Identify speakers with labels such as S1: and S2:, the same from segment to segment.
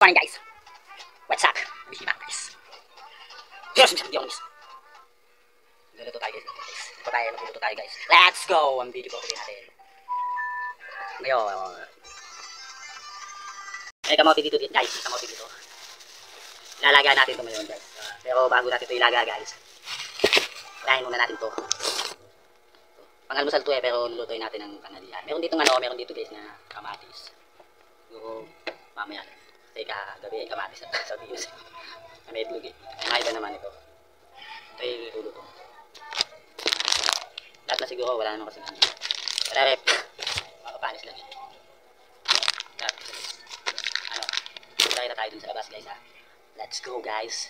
S1: Morning guys. What's up? Busy back guys. Here's some youngs. Luluto tayo guys. Magluluto tayo guys. Let's go! Ang video ko natin. Ngayon. May kamote dito guys. Kamote dito. Ilalaga natin ito ngayon guys. Pero bago natin ito ilaga guys. Unahin muna natin ito. Pangalmusal to pero lulutuin natin ng panalian. Meron dito meron dito guys na kamatis. Siguro mamaya. Teka, gabi ay kamatis sa videos. May itlog eh. May iba naman ito. Ito yung luluto. Lahat na siguro, wala naman kasi ano. Wala rep. Makapanis lang. Ano, kita tayo dun sa labas guys ha. Let's go guys.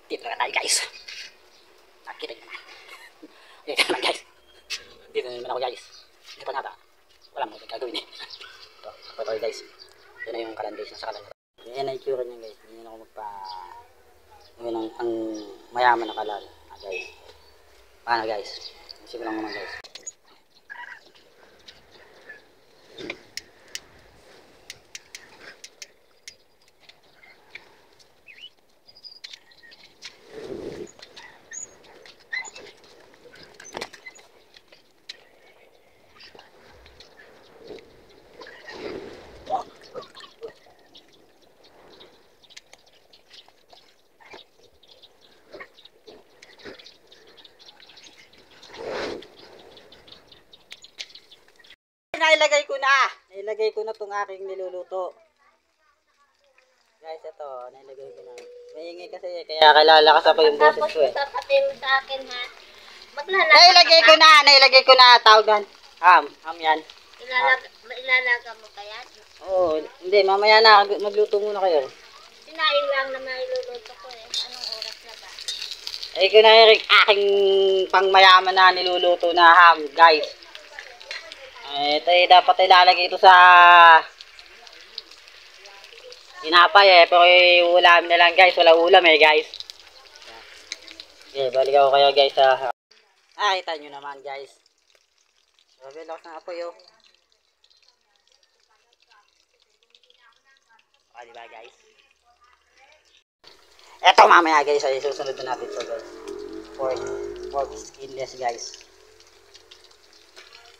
S1: Dito na tayo guys. Nakikita nyo naman. Dito naman guys. Dito naman ako guys. Dito pa nata. Wala mo gagawin eh. Ito guys. Ito na yung kalandation sa kalan. Yan na yung tsura niya guys. Hindi na ako yun ang mayaman na kalal. Guys. Paano guys? Isip lang muna guys. Nailagay ko na itong aking niluluto. Guys, ito, nailagay ko na. Maingay kasi, kaya kalalakas ako yung boses ko eh.
S2: Tapos mo sa akin ha.
S1: Nailagay ko na, tawagan. Ham yan.
S2: Ilalaga mo kaya?
S1: Oo, hindi, mamaya na, magluto muna kayo.
S2: Sinain lang naman iluluto ko eh. Anong oras na ba?
S1: Ito na yung aking pangmayaman na niluluto na ham, guys. Ito ay dapat ilalagay ito sa tinapay eh, pero ulam na lang guys, wala ulam eh guys. Okay, balik ako kayo guys sa kita nyo naman guys. Sabi lakas ng apoy oh. Diba guys? Eto mamaya guys, ay susunod na natin ito guys. Pork skinless guys.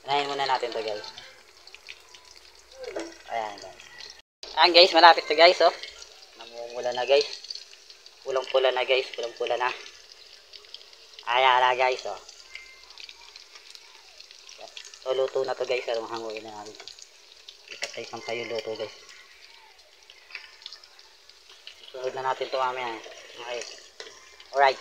S1: Unahin muna natin to guys. Ayan guys. Ayan guys, malapit to guys oh. Namumula na guys. Pulang-pula na guys, pulang-pula na. Ayan na guys oh. So luto na to guys, pero hanguin na natin. Ipatay pang tayo luto guys. Sunod na natin to mamaya. Okay. Alright.